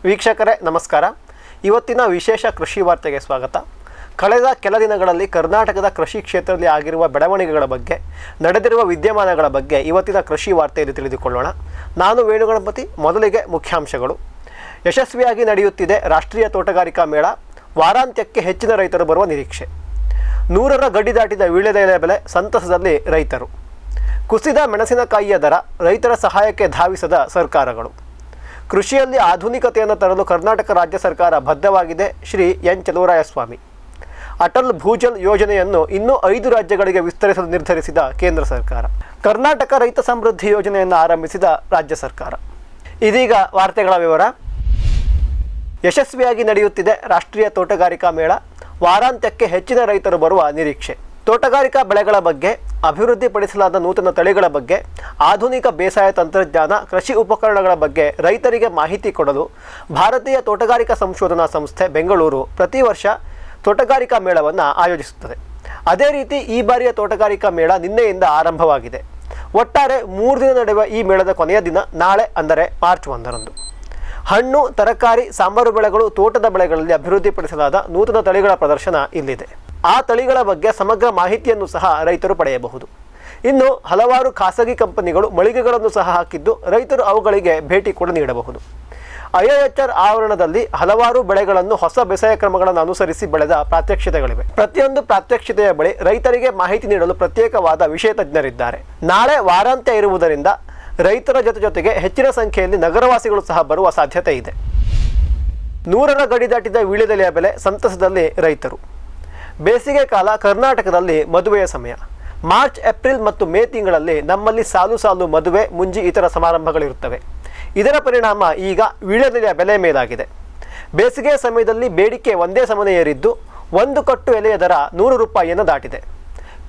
ವೀಕ್ಷಕರೇ ನಮಸ್ಕಾರ. ಇವತ್ತಿನ ವಿಶೇಷ ಕೃಷಿ ವಾರ್ತೆಗೆ ಸ್ವಾಗತ. ಕಳೆದ ಕೆಲ ದಿನಗಳಲ್ಲಿ ಕರ್ನಾಟಕದ ಕೃಷಿ ಕ್ಷೇತ್ರದಲ್ಲಿ ಆಗಿರುವ ಬೆಳವಣಿಗೆಗಳ ಬಗ್ಗೆ, ನಡೆದಿರುವ ವಿದ್ಯಮಾನಗಳ ಬಗ್ಗೆ ಇವತ್ತಿನ ಕೃಷಿ ವಾರ್ತೆಯಲ್ಲಿ ತಿಳಿದುಕೊಳ್ಳೋಣ. ನಾನು ವೇಣುಗಣಪತಿ. ಮೊದಲಿಗೆ ಮುಖ್ಯಾಂಶಗಳು. ಯಶಸ್ವಿಯಾಗಿ ನಡೆಯುತ್ತಿದೆ ರಾಷ್ಟ್ರೀಯ ತೋಟಗಾರಿಕಾ ಮೇಳ. ವಾರಾಂತ್ಯಕ್ಕೆ ಹೆಚ್ಚಿನ ರೈತರು ಬರುವ ನಿರೀಕ್ಷೆ. 100ರ ಗಡಿ ದಾಟಿದ ವೀಳ್ಯದೆಲೆ ಬೆಲೆ, ಸಂತಸದಲ್ಲಿ ರೈತರು. ಕುಸಿದ ಮೆಣಸಿನಕಾಯಿಯ ದರ, ರೈತರ ಸಹಾಯಕ್ಕೆ ಧಾವಿಸದ ಸರ್ಕಾರಗಳು. ಕೃಷಿಯಲ್ಲಿ ಆಧುನಿಕತೆಯನ್ನು ತರಲು ಕರ್ನಾಟಕ ರಾಜ್ಯ ಸರ್ಕಾರ ಬದ್ಧವಾಗಿದೆ. ಶ್ರೀ ಎನ್ ಚಲುವರಾಯಸ್ವಾಮಿ. ಅಟಲ್ ಭೂಜಲ್ ಯೋಜನೆಯನ್ನು ಇನ್ನೂ 5 ರಾಜ್ಯಗಳಿಗೆ ವಿಸ್ತರಿಸಲು ನಿರ್ಧರಿಸಿದ ಕೇಂದ್ರ ಸರ್ಕಾರ. ಕರ್ನಾಟಕ ರೈತ ಸಮೃದ್ಧಿ ಯೋಜನೆಯನ್ನು ಆರಂಭಿಸಿದ ರಾಜ್ಯ ಸರ್ಕಾರ. ಇದೀಗ ವಾರ್ತೆಗಳ ವಿವರ. ಯಶಸ್ವಿಯಾಗಿ ನಡೆಯುತ್ತಿದೆ ರಾಷ್ಟ್ರೀಯ ತೋಟಗಾರಿಕಾ ಮೇಳ. ವಾರಾಂತ್ಯಕ್ಕೆ ಹೆಚ್ಚಿನ ರೈತರು ಬರುವ ನಿರೀಕ್ಷೆ. ತೋಟಗಾರಿಕಾ ಬೆಳೆಗಳ ಬಗ್ಗೆ, ಅಭಿವೃದ್ಧಿಪಡಿಸಲಾದ ನೂತನ ತಳಿಗಳ ಬಗ್ಗೆ, ಆಧುನಿಕ ಬೇಸಾಯ ತಂತ್ರಜ್ಞಾನ, ಕೃಷಿ ಉಪಕರಣಗಳ ಬಗ್ಗೆ ರೈತರಿಗೆ ಮಾಹಿತಿ ಕೊಡಲು ಭಾರತೀಯ ತೋಟಗಾರಿಕಾ ಸಂಶೋಧನಾ ಸಂಸ್ಥೆ ಬೆಂಗಳೂರು ಪ್ರತಿ ವರ್ಷ ತೋಟಗಾರಿಕಾ ಮೇಳವನ್ನು ಆಯೋಜಿಸುತ್ತದೆ. ಅದೇ ರೀತಿ ಈ ಬಾರಿಯ ತೋಟಗಾರಿಕಾ ಮೇಳ ನಿನ್ನೆಯಿಂದ ಆರಂಭವಾಗಿದೆ. ಒಟ್ಟಾರೆ 3 ದಿನ ನಡೆಯುವ ಈ ಮೇಳದ ಕೊನೆಯ ದಿನ ನಾಳೆ, ಅಂದರೆ ಮಾರ್ಚ್ 1ರಂದು ಹಣ್ಣು, ತರಕಾರಿ, ಸಾಂಬಾರು ಬೆಳೆಗಳು, ತೋಟದ ಬೆಳೆಗಳಲ್ಲಿ ಅಭಿವೃದ್ಧಿಪಡಿಸಲಾದ ನೂತನ ತಳಿಗಳ ಪ್ರದರ್ಶನ ಇಲ್ಲಿದೆ. ಆ ತಳಿಗಳ ಬಗ್ಗೆ ಸಮಗ್ರ ಮಾಹಿತಿಯನ್ನು ಸಹ ರೈತರು ಪಡೆಯಬಹುದು. ಇನ್ನು ಹಲವಾರು ಖಾಸಗಿ ಕಂಪನಿಗಳು ಮಳಿಗೆಗಳನ್ನು ಸಹ ಹಾಕಿದ್ದು ರೈತರು ಅವುಗಳಿಗೆ ಭೇಟಿ ಕೂಡ ನೀಡಬಹುದು. IIHR ಆವರಣದಲ್ಲಿ ಹಲವಾರು ಬೆಳೆಗಳನ್ನು ಹೊಸ ಬೇಸಾಯ ಕ್ರಮಗಳನ್ನು ಅನುಸರಿಸಿ ಬೆಳೆದ ಪ್ರಾತ್ಯಕ್ಷಿತೆಗಳಿವೆ. ಪ್ರತಿಯೊಂದು ಪ್ರಾತ್ಯಕ್ಷಿತೆಯ ಬಳಿ ರೈತರಿಗೆ ಮಾಹಿತಿ ನೀಡಲು ಪ್ರತ್ಯೇಕವಾದ ವಿಷಯ ತಜ್ಞರಿದ್ದಾರೆ. ನಾಳೆ ವಾರಾಂತ್ಯ ಇರುವುದರಿಂದ ರೈತರ ಜೊತೆಗೆ ಹೆಚ್ಚಿನ ಸಂಖ್ಯೆಯಲ್ಲಿ ನಗರವಾಸಿಗಳು ಸಹ ಬರುವ ಸಾಧ್ಯತೆ ಇದೆ. 100ರ ಗಡಿ ದಾಟಿದ ವೀಳ್ಯದೆಲೆಯ ಬೆಲೆ, ಸಂತಸದಲ್ಲಿ ರೈತರು. ಬೇಸಿಗೆ ಕಾಲ ಕರ್ನಾಟಕದಲ್ಲಿ ಮದುವೆಯ ಸಮಯ. ಮಾರ್ಚ್, ಏಪ್ರಿಲ್ ಮತ್ತು ಮೇ ತಿಂಗಳಲ್ಲಿ ನಮ್ಮಲ್ಲಿ ಸಾಲು ಮದುವೆ, ಮುಂಜಿ ಇತರ ಸಮಾರಂಭಗಳಿರುತ್ತವೆ. ಇದರ ಪರಿಣಾಮ ಈಗ ವೀಳ್ಯದೆಲೆಯ ಬೆಲೆ ಮೇಲಾಗಿದೆ. ಬೇಸಿಗೆಯ ಸಮಯದಲ್ಲಿ ಬೇಡಿಕೆ ಒಂದೇ ಸಮನೆ ಏರಿದ್ದು 1 ಕಟ್ಟು ಎಲೆಯ ದರ 100 ರೂಪಾಯಿಯನ್ನು ದಾಟಿದೆ.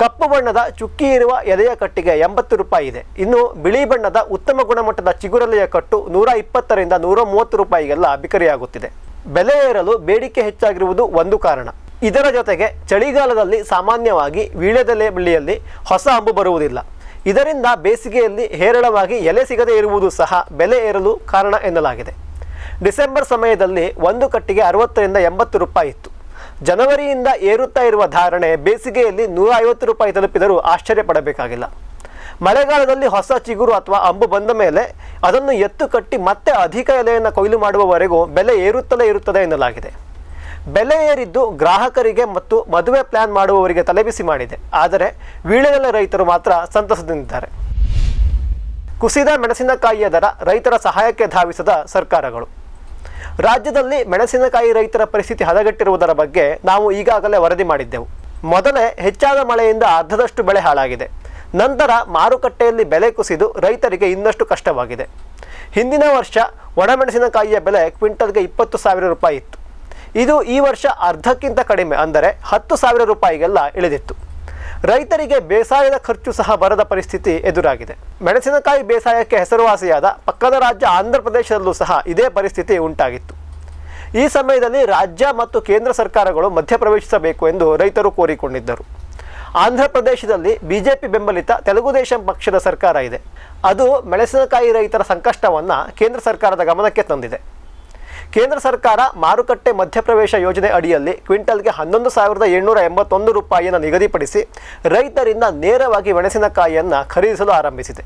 ಕಪ್ಪು ಬಣ್ಣದ ಚುಕ್ಕಿ ಇರುವ ಎಲೆಯ ಕಟ್ಟಿಗೆ 80 ರೂಪಾಯಿ ಇದೆ. ಇನ್ನು ಬಿಳಿ ಬಣ್ಣದ ಉತ್ತಮ ಗುಣಮಟ್ಟದ ಚಿಗುರೆಲೆಯ ಕಟ್ಟು 120ರಿಂದ 130 ರೂಪಾಯಿಗೆಲ್ಲ ಬಿಕರಿಯಾಗುತ್ತಿದೆ. ಬೆಲೆ ಏರಲು ಬೇಡಿಕೆ ಹೆಚ್ಚಾಗಿರುವುದು ಒಂದು ಕಾರಣ. ಇದರ ಜೊತೆಗೆ ಚಳಿಗಾಲದಲ್ಲಿ ಸಾಮಾನ್ಯವಾಗಿ ವೀಳ್ಯದೆಲೆ ಬಳ್ಳಿಯಲ್ಲಿ ಹೊಸ ಅಂಬು ಬರುವುದಿಲ್ಲ. ಇದರಿಂದ ಬೇಸಿಗೆಯಲ್ಲಿ ಹೇರಳವಾಗಿ ಎಲೆ ಸಿಗದೇ ಇರುವುದು ಸಹ ಬೆಲೆ ಏರಲು ಕಾರಣ ಎನ್ನಲಾಗಿದೆ. ಡಿಸೆಂಬರ್ ಸಮಯದಲ್ಲಿ 1 ಕಟ್ಟಿಗೆ 60ರಿಂದ 80 ರೂಪಾಯಿ ಇತ್ತು. ಜನವರಿಯಿಂದ ಏರುತ್ತಾ ಇರುವ ಧಾರಣೆ ಬೇಸಿಗೆಯಲ್ಲಿ 150 ರೂಪಾಯಿ ತಲುಪಿದರೂ ಆಶ್ಚರ್ಯ ಪಡಬೇಕಾಗಿಲ್ಲ. ಮಳೆಗಾಲದಲ್ಲಿ ಹೊಸ ಚಿಗುರು ಅಥವಾ ಅಂಬು ಬಂದ ಮೇಲೆ ಅದನ್ನು ಎತ್ತು ಕಟ್ಟಿ ಮತ್ತೆ ಅಧಿಕ ಎಲೆಯನ್ನು ಕೊಯ್ಲು ಮಾಡುವವರೆಗೂ ಬೆಲೆ ಏರುತ್ತಲೇ ಇರುತ್ತದೆ ಎನ್ನಲಾಗಿದೆ. ಬೆಲೆ ಏರಿದ್ದು ಗ್ರಾಹಕರಿಗೆ ಮತ್ತು ಮದುವೆ ಪ್ಲಾನ್ ಮಾಡುವವರಿಗೆ ತಲೆಬಿಸಿ ಮಾಡಿದೆ. ಆದರೆ ವೀಳ್ಯದೆಲೆ ರೈತರು ಮಾತ್ರ ಸಂತಸದಿಂದಿದ್ದಾರೆ. ಕುಸಿದ ಮೆಣಸಿನಕಾಯಿಯ ದರ, ರೈತರ ಸಹಾಯಕ್ಕೆ ಧಾವಿಸದ ಸರ್ಕಾರಗಳು. ರಾಜ್ಯದಲ್ಲಿ ಮೆಣಸಿನಕಾಯಿ ರೈತರ ಪರಿಸ್ಥಿತಿ ಹದಗೆಟ್ಟಿರುವುದರ ಬಗ್ಗೆ ನಾವು ಈಗಾಗಲೇ ವರದಿ ಮಾಡಿದ್ದೆವು. ಮೊದಲೇ ಹೆಚ್ಚಾದ ಮಳೆಯಿಂದ ಅರ್ಧದಷ್ಟು ಬೆಳೆ ಹಾಳಾಗಿದೆ. ನಂತರ ಮಾರುಕಟ್ಟೆಯಲ್ಲಿ ಬೆಲೆ ಕುಸಿದು ರೈತರಿಗೆ ಇನ್ನಷ್ಟು ಕಷ್ಟವಾಗಿದೆ. ಹಿಂದಿನ ವರ್ಷ ಒಣಮೆಣಸಿನಕಾಯಿಯ ಬೆಲೆ ಕ್ವಿಂಟಲ್ಗೆ 20,000 ರೂಪಾಯಿ ಇತ್ತು. ಇದು ಈ ವರ್ಷ ಅರ್ಧಕ್ಕಿಂತ ಕಡಿಮೆ, ಅಂದರೆ 10,000 ರೂಪಾಯಿಗೆಲ್ಲ ಇಳಿದಿತ್ತು. ರೈತರಿಗೆ ಬೇಸಾಯದ ಖರ್ಚು ಸಹ ಬರದ ಪರಿಸ್ಥಿತಿ ಎದುರಾಗಿದೆ. ಮೆಣಸಿನಕಾಯಿ ಬೇಸಾಯಕ್ಕೆ ಹೆಸರುವಾಸಿಯಾದ ಪಕ್ಕದ ರಾಜ್ಯ ಆಂಧ್ರ ಪ್ರದೇಶದಲ್ಲೂ ಸಹ ಇದೇ ಪರಿಸ್ಥಿತಿ ಉಂಟಾಗಿತ್ತು. ಈ ಸಮಯದಲ್ಲಿ ರಾಜ್ಯ ಮತ್ತು ಕೇಂದ್ರ ಸರ್ಕಾರಗಳು ಮಧ್ಯಪ್ರವೇಶಿಸಬೇಕು ಎಂದು ರೈತರು ಕೋರಿಕೊಂಡಿದ್ದರು. ಆಂಧ್ರ ಪ್ರದೇಶದಲ್ಲಿ ಬಿಜೆಪಿ ಬೆಂಬಲಿತ ತೆಲುಗುದೇಶಂ ಪಕ್ಷದ ಸರ್ಕಾರ ಇದೆ. ಅದು ಮೆಣಸಿನಕಾಯಿ ರೈತರ ಸಂಕಷ್ಟವನ್ನು ಕೇಂದ್ರ ಸರ್ಕಾರದ ಗಮನಕ್ಕೆ ತಂದಿದೆ. ಕೇಂದ್ರ ಸರ್ಕಾರ ಮಾರುಕಟ್ಟೆ ಮಧ್ಯಪ್ರವೇಶ ಯೋಜನೆ ಅಡಿಯಲ್ಲಿ ಕ್ವಿಂಟಲ್ಗೆ 11,781 ರೂಪಾಯಿಯನ್ನು ನಿಗದಿಪಡಿಸಿ ರೈತರಿಂದ ನೇರವಾಗಿ ಮೆಣಸಿನಕಾಯಿಯನ್ನು ಖರೀದಿಸಲು ಆರಂಭಿಸಿದೆ.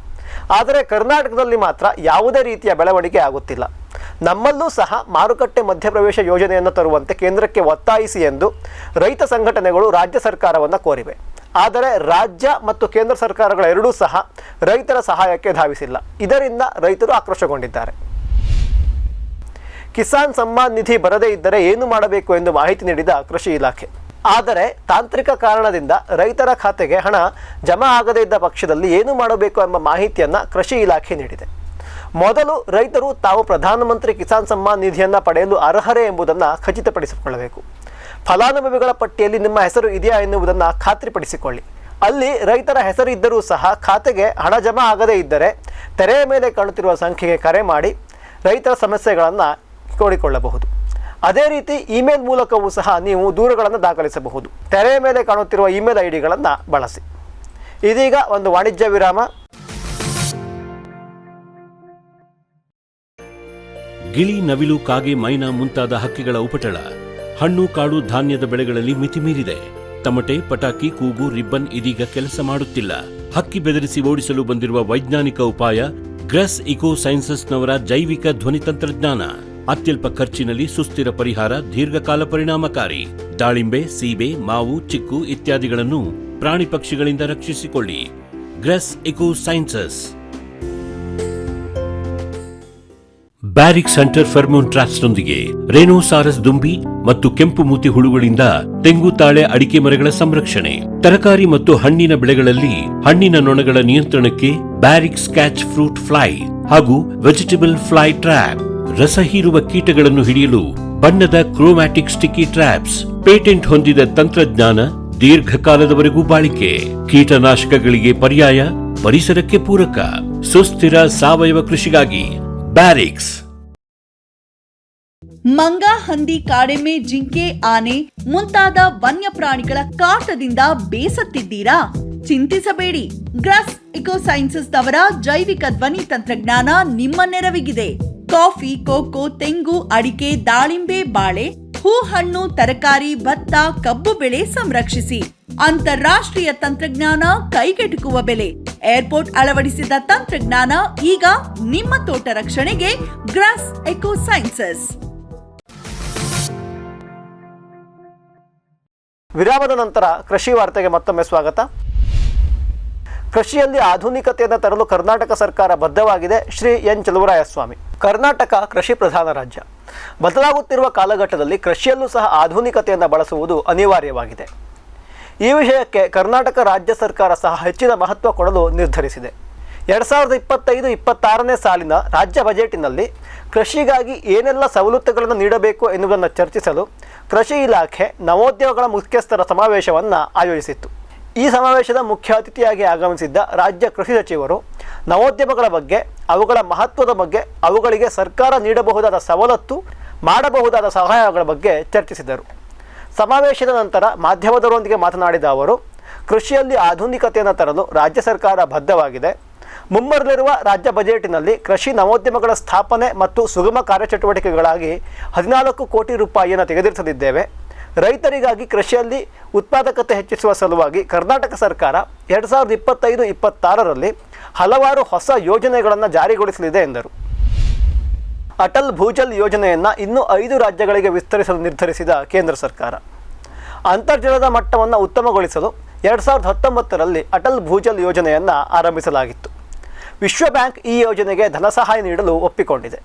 ಆದರೆ ಕರ್ನಾಟಕದಲ್ಲಿ ಮಾತ್ರ ಯಾವುದೇ ರೀತಿಯ ಬೆಳವಣಿಗೆ ಆಗುತ್ತಿಲ್ಲ. ನಮ್ಮಲ್ಲೂ ಸಹ ಮಾರುಕಟ್ಟೆ ಮಧ್ಯಪ್ರವೇಶ ಯೋಜನೆಯನ್ನು ತರುವಂತೆ ಕೇಂದ್ರಕ್ಕೆ ಒತ್ತಾಯಿಸಿ ಎಂದು ರೈತ ಸಂಘಟನೆಗಳು ರಾಜ್ಯ ಸರ್ಕಾರವನ್ನು ಕೋರಿವೆ. ಆದರೆ ರಾಜ್ಯ ಮತ್ತು ಕೇಂದ್ರ ಸರ್ಕಾರಗಳ ಎರಡೂ ಸಹ ರೈತರ ಸಹಾಯಕ್ಕೆ ಧಾವಿಸಿಲ್ಲ. ಇದರಿಂದ ರೈತರು ಆಕ್ರೋಶಗೊಂಡಿದ್ದಾರೆ. ಕಿಸಾನ್ ಸಮ್ಮಾನ್ ನಿಧಿ ಬರದೇ ಇದ್ದರೆ ಏನು ಮಾಡಬೇಕು ಎಂದು ಮಾಹಿತಿ ನೀಡಿದ ಕೃಷಿ ಇಲಾಖೆ. ಆದರೆ ತಾಂತ್ರಿಕ ಕಾರಣದಿಂದ ರೈತರ ಖಾತೆಗೆ ಹಣ ಜಮಾ ಆಗದೇ ಇದ್ದ ಪಕ್ಷದಲ್ಲಿ ಏನು ಮಾಡಬೇಕು ಎಂಬ ಮಾಹಿತಿಯನ್ನು ಕೃಷಿ ಇಲಾಖೆ ನೀಡಿದೆ. ಮೊದಲು ರೈತರು ತಾವು ಪ್ರಧಾನಮಂತ್ರಿ ಕಿಸಾನ್ ಸಮ್ಮಾನ್ ನಿಧಿಯನ್ನು ಪಡೆಯಲು ಅರ್ಹರೇ ಎಂಬುದನ್ನು ಖಚಿತಪಡಿಸಿಕೊಳ್ಳಬೇಕು. ಫಲಾನುಭವಿಗಳ ಪಟ್ಟಿಯಲ್ಲಿ ನಿಮ್ಮ ಹೆಸರು ಇದೆಯಾ ಎನ್ನುವುದನ್ನು ಖಾತ್ರಿಪಡಿಸಿಕೊಳ್ಳಿ. ಅಲ್ಲಿ ರೈತರ ಹೆಸರು ಇದ್ದರೂ ಸಹ ಖಾತೆಗೆ ಹಣ ಜಮಾ ಆಗದೇ ಇದ್ದರೆ ತೆರೆಯ ಮೇಲೆ ಕಾಣುತ್ತಿರುವ ಸಂಖ್ಯೆಗೆ ಕರೆ ಮಾಡಿ ರೈತರ ಸಮಸ್ಯೆಗಳನ್ನು ನೋಡಿಕೊಳ್ಳಬಹುದು. ಅದೇ ರೀತಿ ಇಮೇಲ್ ಮೂಲಕವೂ ಸಹ ನೀವು ದೂರುಗಳನ್ನು ದಾಖಲಿಸಬಹುದು. ತೆರೆಯ ಮೇಲೆ ಕಾಣುತ್ತಿರುವ ಇಮೇಲ್ ಐಡಿಗಳನ್ನು ಬಳಸಿ. ಇದೀಗ ಒಂದು ವಾಣಿಜ್ಯ ವಿರಾಮ. ಗಿಳಿ, ನವಿಲು, ಕಾಗೆ, ಮೈನಾ ಮುಂತಾದ ಹಕ್ಕಿಗಳ ಉಪಟಳ. ಹಣ್ಣು, ಕಾಳು, ಧಾನ್ಯದ ಬೆಳೆಗಳಲ್ಲಿ ಮಿತಿಮೀರಿದೆ. ತಮಟೆ, ಪಟಾಕಿ, ಕೂಗು, ರಿಬ್ಬನ್ ಇದೀಗ ಕೆಲಸ ಮಾಡುತ್ತಿಲ್ಲ. ಹಕ್ಕಿ ಬೆದರಿಸಿ ಓಡಿಸಲು ಬಂದಿರುವ ವೈಜ್ಞಾನಿಕ ಉಪಾಯ ಗ್ರೆಸ್ ಇಕೋ ಸೈನ್ಸಸ್ನವರ ಜೈವಿಕ ಧ್ವನಿ ತಂತ್ರಜ್ಞಾನ. ಅತ್ಯಲ್ಪ ಖರ್ಚಿನಲ್ಲಿ ಸುಸ್ಥಿರ ಪರಿಹಾರ, ದೀರ್ಘಕಾಲ ಪರಿಣಾಮಕಾರಿ. ದಾಳಿಂಬೆ, ಸೀಬೆ, ಮಾವು, ಚಿಕ್ಕು ಇತ್ಯಾದಿಗಳನ್ನು ಪ್ರಾಣಿ ಪಕ್ಷಿಗಳಿಂದ ರಕ್ಷಿಸಿಕೊಳ್ಳಿ. ಗ್ರೆಸ್ eco sciences. Barrix hunter pheromone ಟ್ರಾಪ್ಸ್ನೊಂದಿಗೆ ರೇನೋಸಾರಸ್ ದುಂಬಿ ಮತ್ತು ಕೆಂಪು ಮೂತಿ ಹುಳುಗಳಿಂದ ತೆಂಗು, ತಾಳೆ, ಅಡಿಕೆ ಮರಗಳ ಸಂರಕ್ಷಣೆ. ತರಕಾರಿ ಮತ್ತು ಹಣ್ಣಿನ ಬೆಳೆಗಳಲ್ಲಿ ಹಣ್ಣಿನ ನೊಣಗಳ ನಿಯಂತ್ರಣಕ್ಕೆ ಬ್ಯಾರಿಕ್ಸ್ ಕ್ಯಾಚ್ ಫ್ರೂಟ್ ಫ್ಲೈ ಹಾಗೂ ವೆಜಿಟೇಬಲ್ ಫ್ಲೈ ಟ್ರ್ಯಾಪ್. ರಸ ಹೀರುವ ಕೀಟಗಳನ್ನು ಹಿಡಿಯಲು ಬಣ್ಣದ ಕ್ರೋಮ್ಯಾಟಿಕ್ ಸ್ಟಿಕ್ಕಿ ಟ್ರ್ಯಾಪ್ಸ್. ಪೇಟೆಂಟ್ ಹೊಂದಿದ ತಂತ್ರಜ್ಞಾನ, ದೀರ್ಘಕಾಲದವರೆಗೂ ಬಾಳಿಕೆ. ಕೀಟನಾಶಕಗಳಿಗೆ ಪರ್ಯಾಯ, ಪರಿಸರಕ್ಕೆ ಪೂರಕ. ಸುಸ್ಥಿರ ಸಾವಯವ ಕೃಷಿಗಾಗಿ ಬ್ಯಾರಿಕ್ಸ್. ಮಂಗ, ಹಂದಿ, ಕಾಡೆಮ್ಮೆ, ಜಿಂಕೆ, ಆನೆ ಮುಂತಾದ ವನ್ಯ ಪ್ರಾಣಿಗಳ ಕಾಟದಿಂದ ಬೇಸತ್ತಿದ್ದೀರಾ? ಚಿಂತಿಸಬೇಡಿ. ಗ್ರೆಸ್ ಇಕೋ ಸೈನ್ಸಸ್ ಅವರ ಜೈವಿಕ ಧ್ವನಿ ತಂತ್ರಜ್ಞಾನ ನಿಮ್ಮ ನೆರವಿಗಿದೆ. ಕಾಫಿ, ಕೋಕೋ, ತೆಂಗು, ಅಡಿಕೆ, ದಾಳಿಂಬೆ, ಬಾಳೆ, ಹೂ, ಹಣ್ಣು, ತರಕಾರಿ, ಭತ್ತ, ಕಬ್ಬು ಬೆಳೆ ಸಂರಕ್ಷಿಸಿ. ಅಂತಾರಾಷ್ಟ್ರೀಯ ತಂತ್ರಜ್ಞಾನ, ಕೈಗೆಟುಕುವ ಬೆಲೆ. ಏರ್ಪೋರ್ಟ್ ಅಳವಡಿಸಿದ ತಂತ್ರಜ್ಞಾನ ಈಗ ನಿಮ್ಮ ತೋಟ ರಕ್ಷಣೆಗೆ ಗ್ರೆಸ್ ಇಕೋ ಸೈನ್ಸಸ್. ವಿರಾಮದ ನಂತರ ಕೃಷಿ ವಾರ್ತೆಗೆ ಮತ್ತೊಮ್ಮೆ ಸ್ವಾಗತ. ಕೃಷಿಯಲ್ಲಿ ಆಧುನಿಕತೆಯನ್ನು ತರಲು ಕರ್ನಾಟಕ ಸರ್ಕಾರ ಬದ್ಧವಾಗಿದೆ. ಶ್ರೀ ಎನ್ ಚಲುವರಾಯಸ್ವಾಮಿ. ಕರ್ನಾಟಕ ಕೃಷಿ ಪ್ರಧಾನ ರಾಜ್ಯ. ಬದಲಾಗುತ್ತಿರುವ ಕಾಲಘಟ್ಟದಲ್ಲಿ ಕೃಷಿಯಲ್ಲೂ ಸಹ ಆಧುನಿಕತೆಯನ್ನು ಬಳಸುವುದು ಅನಿವಾರ್ಯವಾಗಿದೆ. ಈ ವಿಷಯಕ್ಕೆ ಕರ್ನಾಟಕ ರಾಜ್ಯ ಸರ್ಕಾರ ಸಹ ಹೆಚ್ಚಿನ ಮಹತ್ವ ಕೊಡಲು ನಿರ್ಧರಿಸಿದೆ. 2025-26ನೇ ಸಾಲಿನ ರಾಜ್ಯ ಬಜೆಟಿನಲ್ಲಿ ಕೃಷಿಗಾಗಿ ಏನೆಲ್ಲ ಸವಲತ್ತುಗಳನ್ನು ನೀಡಬೇಕು ಎನ್ನುವುದನ್ನು ಚರ್ಚಿಸಲು ಕೃಷಿ ಇಲಾಖೆ ನವೋದ್ಯಮಗಳ ಮುಖ್ಯಸ್ಥರ ಸಮಾವೇಶವನ್ನು ಆಯೋಜಿಸಿತ್ತು. ಈ ಸಮಾವೇಶದ ಮುಖ್ಯ ಅತಿಥಿಯಾಗಿ ಆಗಮಿಸಿದ್ದ ರಾಜ್ಯ ಕೃಷಿ ಸಚಿವರು ನವೋದ್ಯಮಗಳ ಬಗ್ಗೆ, ಅವುಗಳ ಮಹತ್ವದ ಬಗ್ಗೆ, ಅವುಗಳಿಗೆ ಸರ್ಕಾರ ನೀಡಬಹುದಾದ ಸವಲತ್ತು, ಮಾಡಬಹುದಾದ ಸಹಾಯಗಳ ಬಗ್ಗೆ ಚರ್ಚಿಸಿದರು. ಸಮಾವೇಶದ ನಂತರ ಮಾಧ್ಯಮದವರೊಂದಿಗೆ ಮಾತನಾಡಿದ ಅವರು, ಕೃಷಿಯಲ್ಲಿ ಆಧುನಿಕತೆಯನ್ನು ತರಲು ರಾಜ್ಯ ಸರ್ಕಾರ ಬದ್ಧವಾಗಿದೆ. ಮುಂಬರಲಿರುವ ರಾಜ್ಯ ಬಜೆಟಿನಲ್ಲಿ ಕೃಷಿ ನವೋದ್ಯಮಗಳ ಸ್ಥಾಪನೆ ಮತ್ತು ಸುಗಮ ಕಾರ್ಯಚಟುವಟಿಕೆಗಳಾಗಿ 14 ಕೋಟಿ ರೂಪಾಯಿಯನ್ನು ತೆಗೆದಿರಿಸಲಿದ್ದೇವೆ. ರೈತರಿಗಾಗಿ ಕೃಷಿಯಲ್ಲಿ ಉತ್ಪಾದಕತೆ ಹೆಚ್ಚಿಸುವ ಸಲುವಾಗಿ ಕರ್ನಾಟಕ ಸರ್ಕಾರ 2025-26ರಲ್ಲಿ ಹಲವಾರು ಹೊಸ ಯೋಜನೆಗಳನ್ನು ಜಾರಿಗೊಳಿಸಲಿದೆ ಎಂದರು. ಅಟಲ್ ಭೂಜಲ್ ಯೋಜನೆಯನ್ನು ಇನ್ನೂ 5 ರಾಜ್ಯಗಳಿಗೆ ವಿಸ್ತರಿಸಲು ನಿರ್ಧರಿಸಿದ ಕೇಂದ್ರ ಸರ್ಕಾರ. ಅಂತರ್ಜಲದ ಮಟ್ಟವನ್ನು ಉತ್ತಮಗೊಳಿಸಲು 2019ರಲ್ಲಿ ಅಟಲ್ ಭೂಜಲ್ ಯೋಜನೆಯನ್ನು ಆರಂಭಿಸಲಾಗಿತ್ತು. ವಿಶ್ವ ಬ್ಯಾಂಕ್ ಈ ಯೋಜನೆಗೆ ಧನ ಸಹಾಯ ನೀಡಲು ಒಪ್ಪಿಕೊಂಡಿದೆ.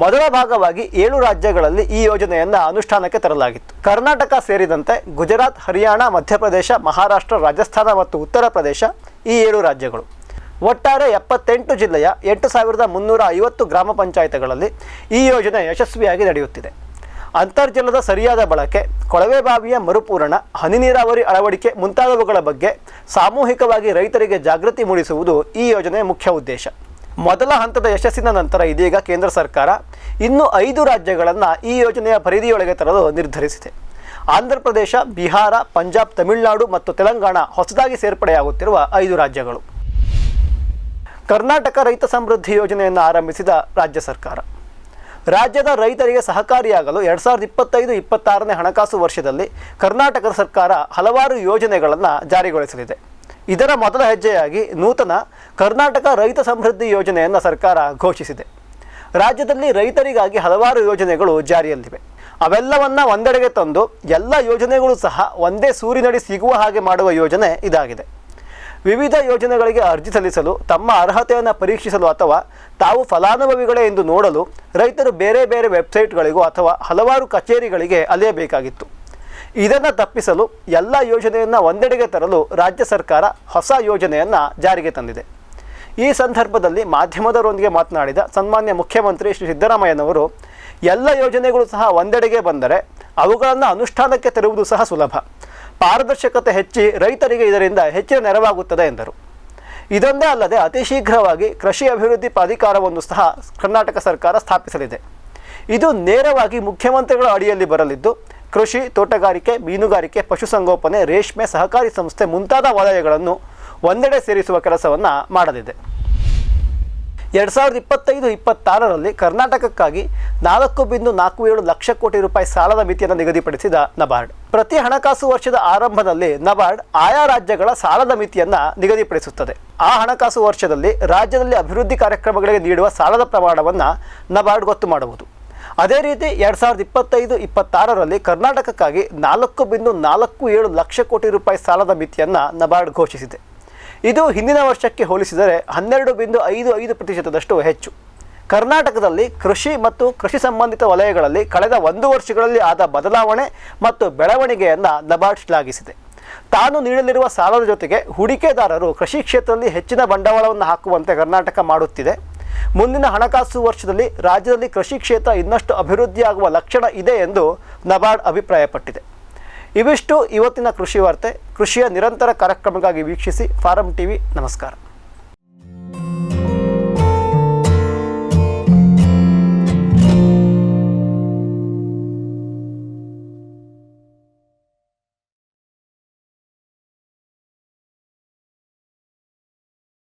ಮೊದಲ ಭಾಗವಾಗಿ 7 ರಾಜ್ಯಗಳಲ್ಲಿ ಈ ಯೋಜನೆಯನ್ನು ಅನುಷ್ಠಾನಕ್ಕೆ ತರಲಾಗಿತ್ತು. ಕರ್ನಾಟಕ ಸೇರಿದಂತೆ ಗುಜರಾತ್, ಹರಿಯಾಣ, ಮಧ್ಯಪ್ರದೇಶ, ಮಹಾರಾಷ್ಟ್ರ, ರಾಜಸ್ಥಾನ ಮತ್ತು ಉತ್ತರ ಪ್ರದೇಶ ಈ 7 ರಾಜ್ಯಗಳು. ಒಟ್ಟಾರೆ 78 ಜಿಲ್ಲೆಯ 8350 ಗ್ರಾಮ ಪಂಚಾಯತ್ಗಳಲ್ಲಿ ಈ ಯೋಜನೆ ಯಶಸ್ವಿಯಾಗಿ ನಡೆಯುತ್ತಿದೆ. ಅಂತರ್ಜಲದ ಸರಿಯಾದ ಬಳಕೆ, ಕೊಳವೆ ಬಾವಿಯ ಮರುಪೂರಣ, ಹನಿ ನೀರಾವರಿ ಅಳವಡಿಕೆ ಮುಂತಾದವುಗಳ ಬಗ್ಗೆ ಸಾಮೂಹಿಕವಾಗಿ ರೈತರಿಗೆ ಜಾಗೃತಿ ಮೂಡಿಸುವುದು ಈ ಯೋಜನೆಯ ಮುಖ್ಯ ಉದ್ದೇಶ. ಮೊದಲ ಹಂತದ ಯಶಸ್ಸಿನ ನಂತರ ಇದೀಗ ಕೇಂದ್ರ ಸರ್ಕಾರ ಇನ್ನೂ 5 ರಾಜ್ಯಗಳನ್ನು ಈ ಯೋಜನೆಯ ಪರಿಧಿಯೊಳಗೆ ತರಲು ನಿರ್ಧರಿಸಿದೆ. ಆಂಧ್ರ ಪ್ರದೇಶ, ಬಿಹಾರ, ಪಂಜಾಬ್, ತಮಿಳುನಾಡು ಮತ್ತು ತೆಲಂಗಾಣ ಹೊಸದಾಗಿ ಸೇರ್ಪಡೆಯಾಗುತ್ತಿರುವ 5 ರಾಜ್ಯಗಳು. ಕರ್ನಾಟಕ ರೈತ ಸಮೃದ್ಧಿ ಯೋಜನೆಯನ್ನು ಆರಂಭಿಸಿದ ರಾಜ್ಯ ಸರ್ಕಾರ ರಾಜ್ಯದ ರೈತರಿಗೆ ಸಹಕಾರಿಯಾಗಲು 2025-26ನೇ ಹಣಕಾಸು ವರ್ಷದಲ್ಲಿ ಕರ್ನಾಟಕ ಸರ್ಕಾರ ಹಲವಾರು ಯೋಜನೆಗಳನ್ನು ಜಾರಿಗೊಳಿಸಲಿದೆ. ಇದರ ಮೊದಲ ಹೆಜ್ಜೆಯಾಗಿ ನೂತನ ಕರ್ನಾಟಕ ರೈತ ಸಮೃದ್ಧಿ ಯೋಜನೆಯನ್ನು ಸರ್ಕಾರ ಘೋಷಿಸಿದೆ. ರಾಜ್ಯದಲ್ಲಿ ರೈತರಿಗಾಗಿ ಹಲವಾರು ಯೋಜನೆಗಳು ಜಾರಿಯಲ್ಲಿವೆ. ಅವೆಲ್ಲವನ್ನು ಒಂದೆಡೆಗೆ ತಂದು ಎಲ್ಲ ಯೋಜನೆಗಳು ಸಹ ಒಂದೇ ಸೂರಿನಡಿ ಸಿಗುವ ಹಾಗೆ ಮಾಡುವ ಯೋಜನೆ ಇದಾಗಿದೆ. ವಿವಿಧ ಯೋಜನೆಗಳಿಗೆ ಅರ್ಜಿ ಸಲ್ಲಿಸಲು, ತಮ್ಮ ಅರ್ಹತೆಯನ್ನು ಪರೀಕ್ಷಿಸಲು ಅಥವಾ ತಾವು ಫಲಾನುಭವಿಗಳೇ ಎಂದು ನೋಡಲು ರೈತರು ಬೇರೆ ಬೇರೆ ವೆಬ್ಸೈಟ್ಗಳಿಗೂ ಅಥವಾ ಹಲವಾರು ಕಚೇರಿಗಳಿಗೆ ಅಲೆಯಬೇಕಾಗಿತ್ತು. ಇದನ್ನು ತಪ್ಪಿಸಲು ಎಲ್ಲ ಯೋಜನೆಯನ್ನು ಒಂದೆಡೆಗೆ ತರಲು ರಾಜ್ಯ ಸರ್ಕಾರ ಹೊಸ ಯೋಜನೆಯನ್ನು ಜಾರಿಗೆ ತಂದಿದೆ. ಈ ಸಂದರ್ಭದಲ್ಲಿ ಮಾಧ್ಯಮದವರೊಂದಿಗೆ ಮಾತನಾಡಿದ ಸನ್ಮಾನ್ಯ ಮುಖ್ಯಮಂತ್ರಿ ಶ್ರೀ ಸಿದ್ದರಾಮಯ್ಯನವರು, ಎಲ್ಲ ಯೋಜನೆಗಳು ಸಹ ಒಂದೆಡೆಗೆ ಬಂದರೆ ಅವುಗಳನ್ನು ಅನುಷ್ಠಾನಕ್ಕೆ ತರುವುದು ಸಹ ಸುಲಭ, ಪಾರದರ್ಶಕತೆ ಹೆಚ್ಚಿ ರೈತರಿಗೆ ಇದರಿಂದ ಹೆಚ್ಚಿನ ನೆರವಾಗುತ್ತದೆ ಎಂದರು. ಇದೊಂದೇ ಅಲ್ಲದೆ ಅತಿ ಶೀಘ್ರವಾಗಿ ಕೃಷಿ ಅಭಿವೃದ್ಧಿ ಪ್ರಾಧಿಕಾರವನ್ನು ಸಹ ಕರ್ನಾಟಕ ಸರ್ಕಾರ ಸ್ಥಾಪಿಸಲಿದೆ. ಇದು ನೇರವಾಗಿ ಮುಖ್ಯಮಂತ್ರಿಗಳ ಅಡಿಯಲ್ಲಿ ಬರಲಿದ್ದು, ಕೃಷಿ, ತೋಟಗಾರಿಕೆ, ಮೀನುಗಾರಿಕೆ, ಪಶುಸಂಗೋಪನೆ, ರೇಷ್ಮೆ, ಸಹಕಾರಿ ಸಂಸ್ಥೆ ಮುಂತಾದ ವಲಯಗಳನ್ನು ಒಂದೆಡೆ ಸೇರಿಸುವ ಕೆಲಸವನ್ನು ಮಾಡಲಿದೆ. 2025-26ರಲ್ಲಿ ಕರ್ನಾಟಕಕ್ಕಾಗಿ 4.47 ಲಕ್ಷ ಕೋಟಿ ರೂಪಾಯಿ ಸಾಲದ ಮಿತಿಯನ್ನು ನಿಗದಿಪಡಿಸಿದ ನಬಾರ್ಡ್. ಪ್ರತಿ ಹಣಕಾಸು ವರ್ಷದ ಆರಂಭದಲ್ಲಿ ನಬಾರ್ಡ್ ಆಯಾ ರಾಜ್ಯಗಳ ಸಾಲದ ಮಿತಿಯನ್ನು ನಿಗದಿಪಡಿಸುತ್ತದೆ. ಆ ಹಣಕಾಸು ವರ್ಷದಲ್ಲಿ ರಾಜ್ಯದಲ್ಲಿ ಅಭಿವೃದ್ಧಿ ಕಾರ್ಯಕ್ರಮಗಳಿಗೆ ನೀಡುವ ಸಾಲದ ಪ್ರಮಾಣವನ್ನು ನಬಾರ್ಡ್ ಗೊತ್ತು ಮಾಡುವುದು. ಅದೇ ರೀತಿ 2025-26ರಲ್ಲಿ ಕರ್ನಾಟಕಕ್ಕಾಗಿ 4.47 ಲಕ್ಷ ಕೋಟಿ ರೂಪಾಯಿ ಸಾಲದ ಮಿತಿಯನ್ನು ನಬಾರ್ಡ್ ಘೋಷಿಸಿದೆ. ಇದು ಹಿಂದಿನ ವರ್ಷಕ್ಕೆ ಹೋಲಿಸಿದರೆ 12.55% ಹೆಚ್ಚು. ಕರ್ನಾಟಕದಲ್ಲಿ ಕೃಷಿ ಮತ್ತು ಕೃಷಿ ಸಂಬಂಧಿತ ವಲಯಗಳಲ್ಲಿ ಕಳೆದ 1 ವರ್ಷಗಳಲ್ಲಿ ಆದ ಬದಲಾವಣೆ ಮತ್ತು ಬೆಳವಣಿಗೆಯನ್ನು ನಬಾರ್ಡ್ ಶ್ಲಾಘಿಸಿದೆ. ತಾನು ನೀಡಲಿರುವ ಸಾಲದ ಜೊತೆಗೆ ಹೂಡಿಕೆದಾರರು ಕೃಷಿ ಕ್ಷೇತ್ರದಲ್ಲಿ ಹೆಚ್ಚಿನ ಬಂಡವಾಳವನ್ನು ಹಾಕುವಂತೆ ಕರ್ನಾಟಕ ಮಾಡುತ್ತಿದೆ. ಮುಂದಿನ ಹಣಕಾಸು ವರ್ಷದಲ್ಲಿ ರಾಜ್ಯದಲ್ಲಿ ಕೃಷಿ ಕ್ಷೇತ್ರ ಇನ್ನಷ್ಟು ಅಭಿವೃದ್ಧಿಯಾಗುವ ಲಕ್ಷಣ ಇದೆ ಎಂದು ನಬಾರ್ಡ್ ಅಭಿಪ್ರಾಯಪಟ್ಟಿದೆ. ಇವಿಷ್ಟು ಇವತ್ತಿನ ಕೃಷಿ ವಾರ್ತೆ. ಕೃಷಿಯ ನಿರಂತರ ಕಾರ್ಯಕ್ರಮಕ್ಕಾಗಿ ವೀಕ್ಷಿಸಿ ಫಾರಂ ಟಿವಿ. ನಮಸ್ಕಾರ.